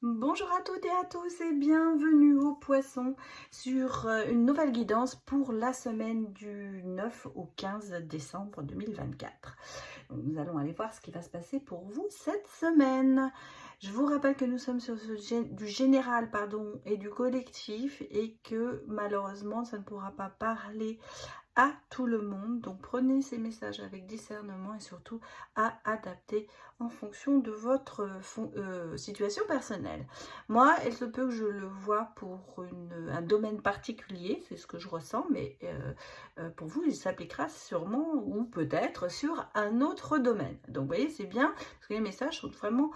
Bonjour à toutes et à tous et bienvenue aux poissons sur une nouvelle guidance pour la semaine du 9 au 15 décembre 2024. Donc, nous allons aller voir ce qui va se passer pour vous cette semaine. Je vous rappelle que nous sommes sur du général et du collectif et que malheureusement ça ne pourra pas parler à tout le monde. Donc prenez ces messages avec discernement et surtout à adapter en fonction de votre situation personnelle. Moi, il se peut que je le vois pour un domaine particulier, c'est ce que je ressens, mais pour vous, il s'appliquera sûrement ou peut-être sur un autre domaine. Donc vous voyez, c'est bien parce que les messages sont vraiment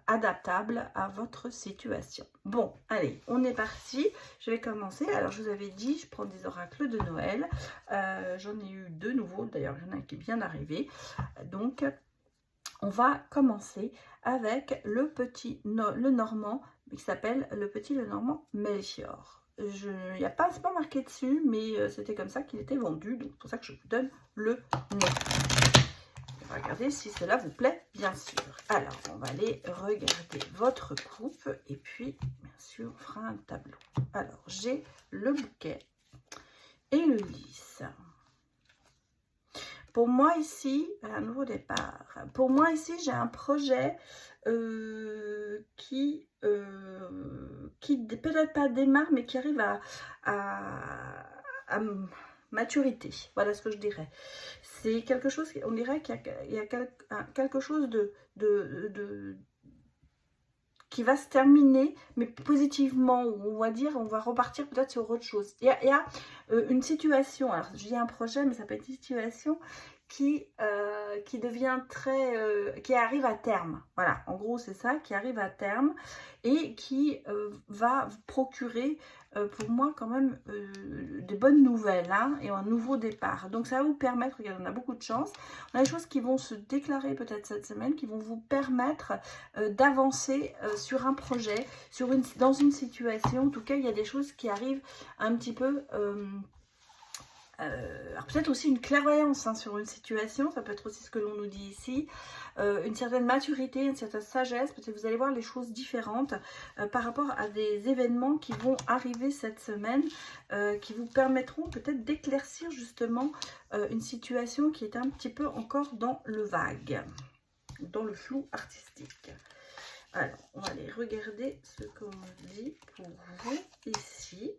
adaptables à votre situation. Bon, allez, on est parti. Je vais commencer. Alors, je vous avais dit, je prends des oracles de Noël. J'en ai eu deux nouveaux. D'ailleurs, il y en a un qui vient d'arriver. Donc, on va commencer avec le Normand, qui s'appelle le Normand Melchior. Il n'y a pas, c'est pas marqué dessus, mais c'était comme ça qu'il était vendu. Donc, c'est pour ça que je vous donne le nom. On va regarder si cela vous plaît, bien sûr. Alors, on va aller regarder votre coupe et puis, bien sûr, on fera un tableau. Alors, j'ai le bouquet et le lys. Pour moi ici, un nouveau départ. Pour moi ici, j'ai un projet qui peut-être pas démarre, mais qui arrive à maturité. Voilà ce que je dirais. C'est quelque chose, on dirait qu'il y a quelque chose qui va se terminer, mais positivement, on va dire, on va repartir peut-être sur autre chose. Il y a une situation, alors je dis un projet, mais ça peut être une situation qui devient qui arrive à terme. Voilà, en gros, c'est ça, qui arrive à terme et qui va vous procurer pour moi quand même des bonnes nouvelles et un nouveau départ. Donc ça va vous permettre, regardez, on a beaucoup de chance, on a des choses qui vont se déclarer peut-être cette semaine, qui vont vous permettre d'avancer sur un projet, dans une situation. En tout cas, il y a des choses qui arrivent un petit peu... alors peut-être aussi une clairvoyance sur une situation, ça peut être aussi ce que l'on nous dit ici, une certaine maturité, une certaine sagesse, peut-être vous allez voir les choses différentes par rapport à des événements qui vont arriver cette semaine, qui vous permettront peut-être d'éclaircir justement une situation qui est un petit peu encore dans le vague, dans le flou artistique. Alors, on va aller regarder ce qu'on dit pour vous ici.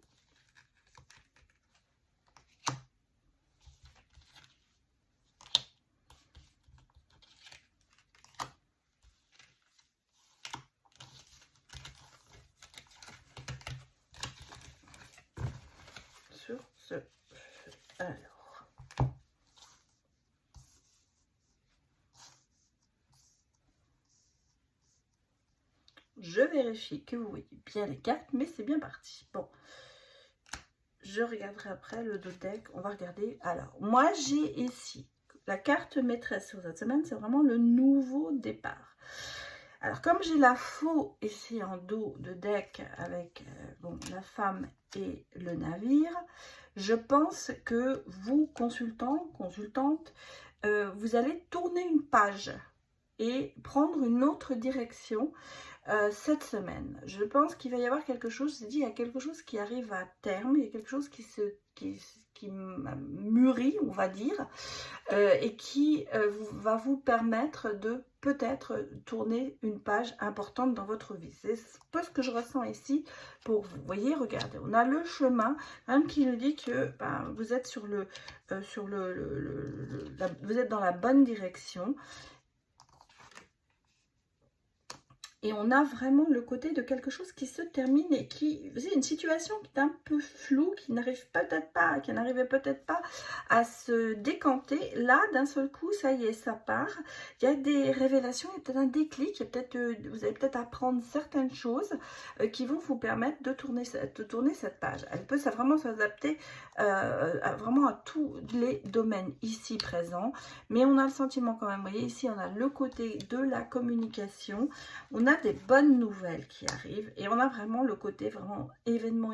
Sur ce feu. Alors, je vérifie que vous voyez bien les cartes, mais c'est bien parti. Bon, je regarderai après le deck. On va regarder. Alors, moi, j'ai ici la carte maîtresse sur cette semaine, c'est vraiment le nouveau départ. Alors, comme j'ai la faux ici en dos de deck avec la femme et le navire, je pense que vous, consultante, vous allez tourner une page et prendre une autre direction cette semaine. Je pense qu'il va y avoir quelque chose, il y a quelque chose qui arrive à terme, il y a quelque chose qui mûrit, on va dire, et qui va vous permettre de peut-être tourner une page importante dans votre vie. C'est pas ce que je ressens ici pour vous. Vous voyez, regardez, on a le chemin qui nous dit que vous êtes vous êtes dans la bonne direction. Et on a vraiment le côté de quelque chose qui se termine et qui, c'est une situation qui est un peu floue, qui n'arrivait peut-être pas à se décanter. Là, d'un seul coup, ça y est, ça part. Il y a des révélations, il y a peut-être un déclic, vous allez peut-être apprendre certaines choses qui vont vous permettre de tourner cette page. Elle peut vraiment s'adapter vraiment à tous les domaines ici présents, mais on a le sentiment quand même, vous voyez, ici on a le côté de la communication, on a des bonnes nouvelles qui arrivent et on a vraiment le côté vraiment événement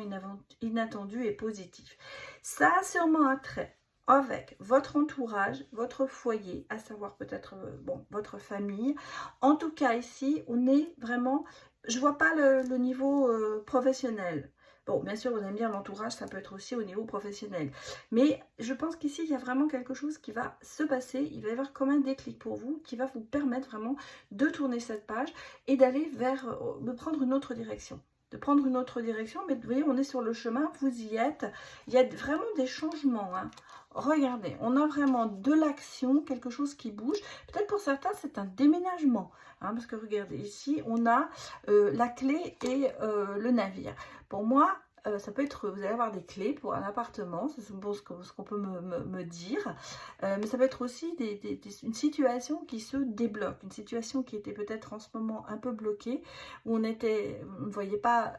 inattendu et positif. Ça a sûrement un trait avec votre entourage, votre foyer, à savoir peut-être bon, votre famille. En tout cas, ici, on est vraiment, je vois pas le niveau professionnel. Bon, bien sûr, vous allez me dire, l'entourage, ça peut être aussi au niveau professionnel. Mais je pense qu'ici, il y a vraiment quelque chose qui va se passer. Il va y avoir comme un déclic pour vous qui va vous permettre vraiment de tourner cette page et d'aller vers, de prendre une autre direction. De prendre une autre direction, mais vous voyez, on est sur le chemin, vous y êtes. Il y a vraiment des changements, hein. Regardez, on a vraiment de l'action, quelque chose qui bouge. Peut-être pour certains, c'est un déménagement. Hein, parce que regardez, ici, on a la clé et le navire. Pour moi, ça peut être, vous allez avoir des clés pour un appartement, c'est ce qu'on peut me dire. Mais ça peut être aussi une situation qui se débloque, une situation qui était peut-être en ce moment un peu bloquée, où on ne voyait pas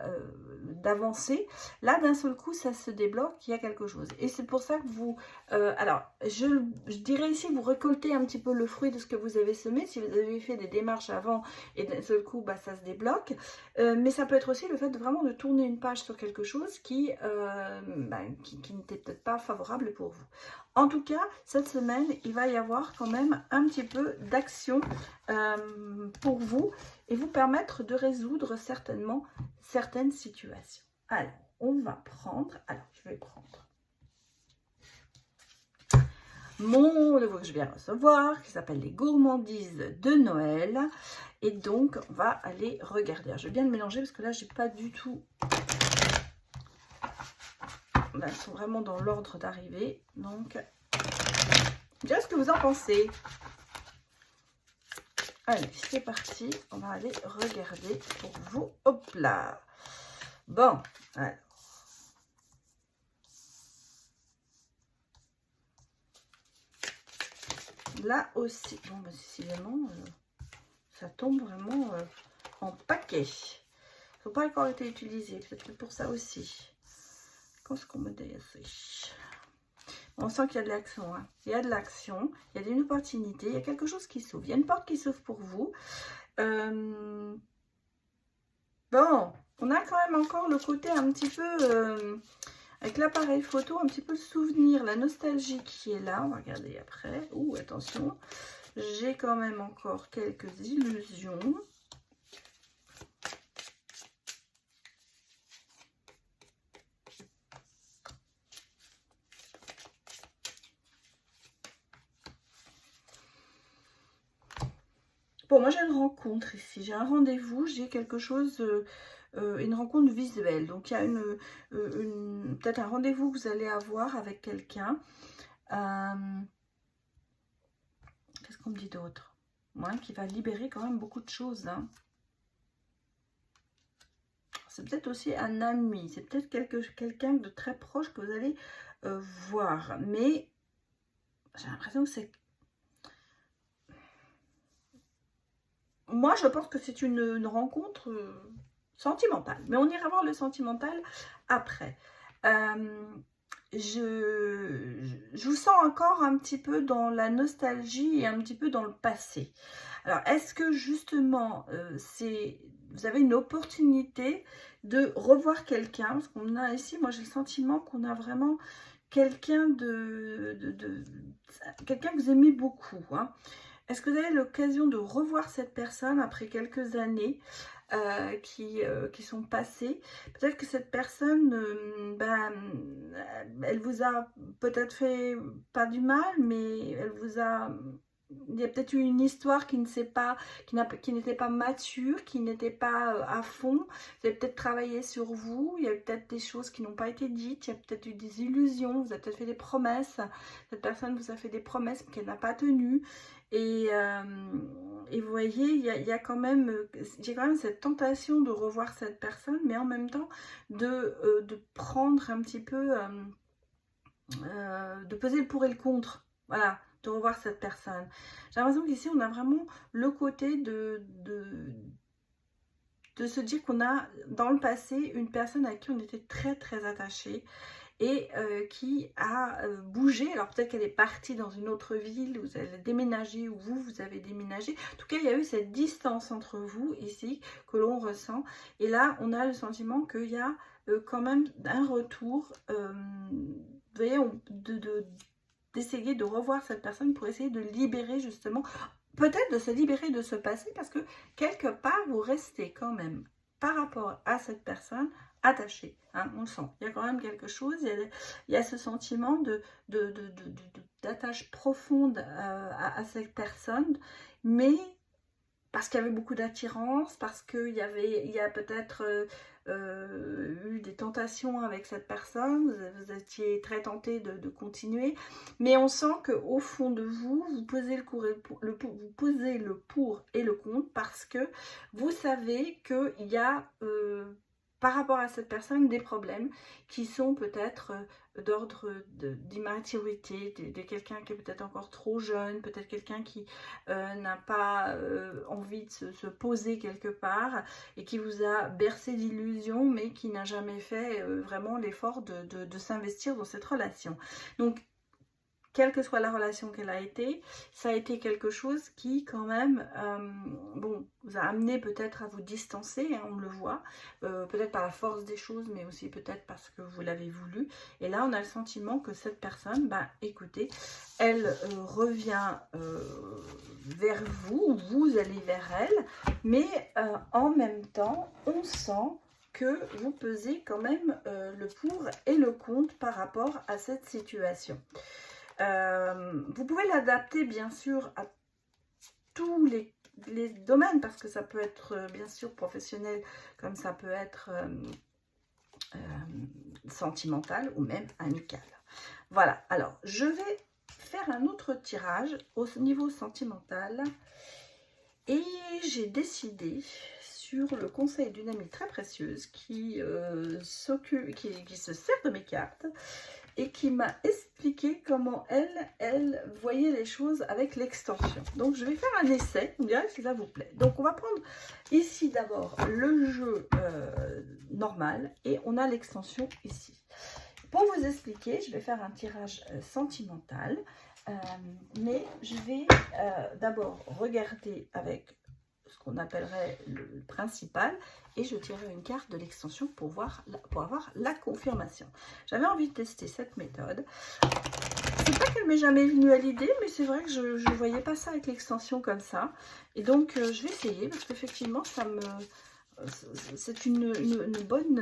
d'avancer. Là, d'un seul coup, ça se débloque, il y a quelque chose. Et c'est pour ça que vous... alors, je dirais ici, vous récoltez un petit peu le fruit de ce que vous avez semé. Si vous avez fait des démarches avant et d'un seul coup, bah, ça se débloque. Mais ça peut être aussi le fait de vraiment de tourner une page sur quelque chose qui n'était peut-être pas favorable pour vous. En tout cas, cette semaine, il va y avoir quand même un petit peu d'action pour vous et vous permettre de résoudre certainement certaines situations. Alors, on va prendre... Alors, je vais prendre mon nouveau que je viens recevoir, qui s'appelle les gourmandises de Noël. Et donc, on va aller regarder. Alors, je vais bien le mélanger parce que là, j'ai pas du tout... Là, elles sont vraiment dans l'ordre d'arrivée. Donc, dis ce que vous en pensez. Allez, c'est parti. On va aller regarder pour vous. Hop là. Bon, alors. Là aussi, bon, bah, décidément, ça tombe vraiment en paquet. Il ne faut pas encore été utilisé, peut-être que pour ça aussi. Qu'est-ce qu'on me dit ici? On sent qu'il y a de l'action, hein. Il y a de l'action, il y a une opportunité, il y a quelque chose qui s'ouvre. Il y a une porte qui s'ouvre pour vous. Bon, on a quand même encore le côté un petit peu... avec l'appareil photo, un petit peu le souvenir, la nostalgie qui est là. On va regarder après. Ouh, attention. J'ai quand même encore quelques illusions. Bon, moi j'ai une rencontre ici. J'ai un rendez-vous, j'ai quelque chose... une rencontre visuelle. Donc, il y a peut-être un rendez-vous que vous allez avoir avec quelqu'un. Qu'est-ce qu'on me dit d'autre? Ouais, qui va libérer quand même beaucoup de choses. Hein. C'est peut-être aussi un ami. C'est peut-être quelqu'un de très proche que vous allez voir. Mais j'ai l'impression que c'est... Moi, je pense que c'est une rencontre... sentimental, mais on ira voir le sentimental après. Je vous sens encore un petit peu dans la nostalgie et un petit peu dans le passé. Alors, est-ce que justement, vous avez une opportunité de revoir quelqu'un? Parce qu'on a ici, moi j'ai le sentiment qu'on a vraiment quelqu'un quelqu'un que vous aimez beaucoup. Hein. Est-ce que vous avez l'occasion de revoir cette personne après quelques années qui sont passées? Peut-être que cette personne, elle vous a peut-être fait pas du mal, mais elle vous a... Il y a peut-être eu une histoire qui n'était pas mature, qui n'était pas à fond. Vous avez peut-être travaillé sur vous, il y a peut-être des choses qui n'ont pas été dites, il y a peut-être eu des illusions, vous avez peut-être fait des promesses. Cette personne vous a fait des promesses qu'elle n'a pas tenues. Et vous voyez, j'ai quand même cette tentation de revoir cette personne, mais en même temps de prendre un petit peu, de peser le pour et le contre. Voilà, de revoir cette personne. J'ai l'impression qu'ici, on a vraiment le côté de se dire qu'on a, dans le passé, une personne à qui on était très, très attaché et qui a bougé. Alors peut-être qu'elle est partie dans une autre ville, vous avez déménagé ou vous avez déménagé. En tout cas, il y a eu cette distance entre vous ici que l'on ressent. Et là, on a le sentiment qu'il y a quand même un retour, vous voyez, d'essayer de revoir cette personne pour essayer de libérer justement, peut-être de se libérer de ce passé, parce que quelque part, vous restez quand même, par rapport à cette personne, attaché, hein, on le sent. Il y a quand même quelque chose, il y a ce sentiment d'attache profonde à cette personne, mais parce qu'il y avait beaucoup d'attirance, parce qu'il y a peut-être eu des tentations avec cette personne, vous étiez très tenté de continuer, mais on sent qu'au fond de vous, vous posez vous posez le pour et le contre, parce que vous savez qu'il y a par rapport à cette personne des problèmes qui sont peut-être d'ordre d'immaturité, de quelqu'un qui est peut-être encore trop jeune, peut-être quelqu'un qui n'a pas envie de se poser quelque part et qui vous a bercé d'illusions, mais qui n'a jamais fait vraiment l'effort de s'investir dans cette relation. Donc, quelle que soit la relation qu'elle a été, ça a été quelque chose qui quand même, bon, vous a amené peut-être à vous distancer, hein, on le voit, peut-être par la force des choses, mais aussi peut-être parce que vous l'avez voulu. Et là, on a le sentiment que cette personne, bah, écoutez, elle revient vers vous, vous allez vers elle, mais en même temps, on sent que vous pesez quand même le pour et le contre par rapport à cette situation. Vous pouvez l'adapter bien sûr à tous les domaines, parce que ça peut être bien sûr professionnel, comme ça peut être sentimental ou même amical. Voilà, alors je vais faire un autre tirage au niveau sentimental, et j'ai décidé, sur le conseil d'une amie très précieuse qui se sert de mes cartes et qui m'a expliqué comment elle voyait les choses avec l'extension. Donc je vais faire un essai, vous me direz si ça vous plaît. Donc on va prendre ici d'abord le jeu normal, et on a l'extension ici. Pour vous expliquer, je vais faire un tirage sentimental, mais je vais d'abord regarder avec ce qu'on appellerait le principal, et je tirerai une carte de l'extension pour avoir la confirmation. J'avais envie de tester cette méthode. C'est pas qu'elle m'est jamais venue à l'idée, mais c'est vrai que je ne voyais pas ça avec l'extension comme ça. Et donc, je vais essayer, parce qu'effectivement, c'est une bonne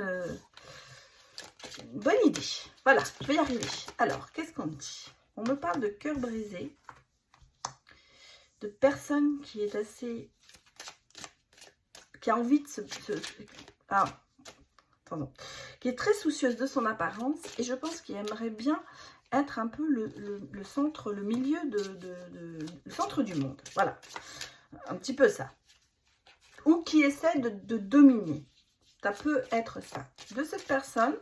idée. Voilà, je vais y arriver. Alors, qu'est-ce qu'on me dit? On me parle de cœur brisé, de personne qui est assez... qui a envie de qui est très soucieuse de son apparence, et je pense qu'il aimerait bien être un peu le centre, le milieu le centre du monde. Voilà, un petit peu ça. Ou qui essaie de dominer. Ça peut être ça. De cette personne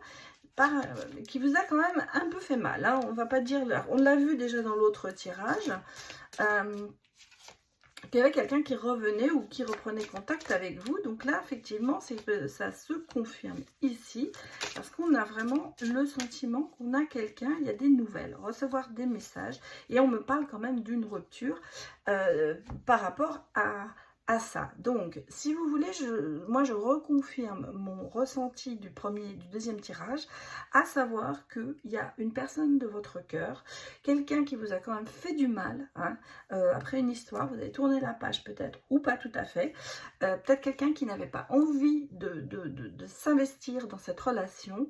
qui vous a quand même un peu fait mal. Hein. On va pas dire... On l'a vu déjà dans l'autre tirage. Qu'il y avait quelqu'un qui revenait ou qui reprenait contact avec vous. Donc là, effectivement, ça se confirme ici, parce qu'on a vraiment le sentiment qu'on a quelqu'un, il y a des nouvelles, recevoir des messages, et on me parle quand même d'une rupture par rapport à ça. Donc, si vous voulez, moi je reconfirme mon ressenti du deuxième tirage, à savoir qu'il y a une personne de votre cœur, quelqu'un qui vous a quand même fait du mal, hein, après une histoire, vous avez tourné la page peut-être, ou pas tout à fait, peut-être quelqu'un qui n'avait pas envie de s'investir dans cette relation,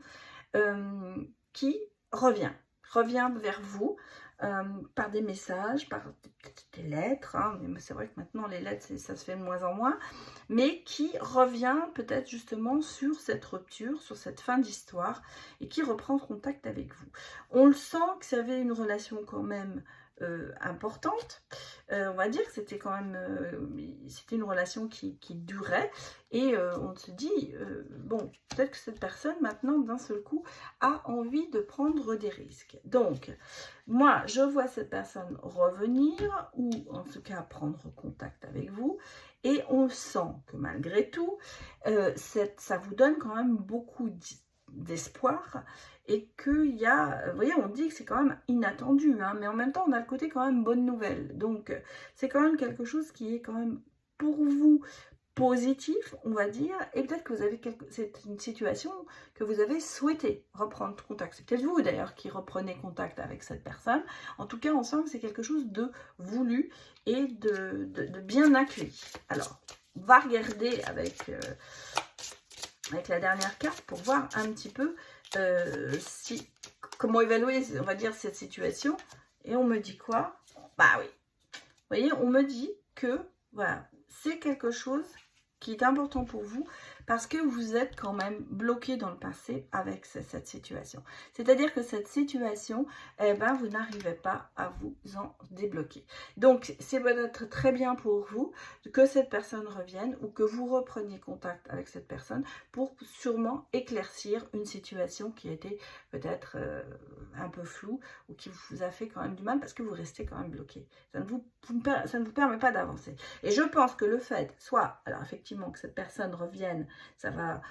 qui revient vers vous, par des messages, par des lettres, hein, mais c'est vrai que maintenant les lettres ça se fait de moins en moins, mais qui revient peut-être justement sur cette rupture, sur cette fin d'histoire, et qui reprend contact avec vous. On le sent que ça avait une relation quand même importante, on va dire que c'était quand même c'était une relation qui durait, et on se dit bon, peut-être que cette personne maintenant d'un seul coup a envie de prendre des risques. Donc moi je vois cette personne revenir, ou en tout cas prendre contact avec vous, et on sent que malgré tout ça vous donne quand même beaucoup d'espoir, et qu'il y a, vous voyez, on dit que c'est quand même inattendu, hein, mais en même temps on a le côté quand même bonne nouvelle. Donc c'est quand même quelque chose qui est quand même pour vous positif, on va dire, et peut-être que vous avez c'est une situation que vous avez souhaité reprendre contact. C'est peut-être vous d'ailleurs qui reprenez contact avec cette personne. En tout cas, on sent que c'est quelque chose de voulu et de bien accueilli. Alors, on va regarder avec la dernière carte pour voir un petit peu comment évaluer, on va dire, cette situation. Et on me dit quoi? Bah oui, vous voyez, on me dit que voilà, c'est quelque chose qui est important pour vous parce que vous êtes quand même bloqué dans le passé avec cette situation. C'est-à-dire que cette situation, eh ben, vous n'arrivez pas à vous en débloquer. Donc, c'est peut-être très bien pour vous que cette personne revienne ou que vous repreniez contact avec cette personne pour sûrement éclaircir une situation qui était peut-être un peu floue ou qui vous a fait quand même du mal parce que vous restez quand même bloqué. Ça ne vous permet pas d'avancer. Et je pense que le fait, soit, alors effectivement, que cette personne revienne, ça va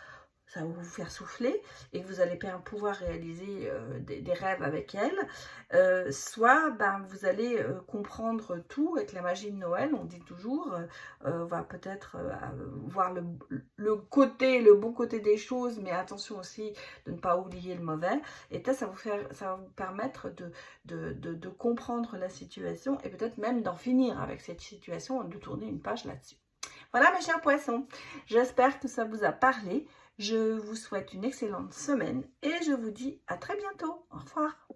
vous faire souffler et que vous allez pouvoir réaliser des rêves avec elle, soit ben, vous allez comprendre tout avec la magie de Noël, on dit toujours, on va peut-être voir le bon côté des choses, mais attention aussi de ne pas oublier le mauvais, et ça va vous permettre de comprendre la situation et peut-être même d'en finir avec cette situation, de tourner une page là-dessus. Voilà mes chers poissons, j'espère que ça vous a parlé. Je vous souhaite une excellente semaine et je vous dis à très bientôt. Au revoir.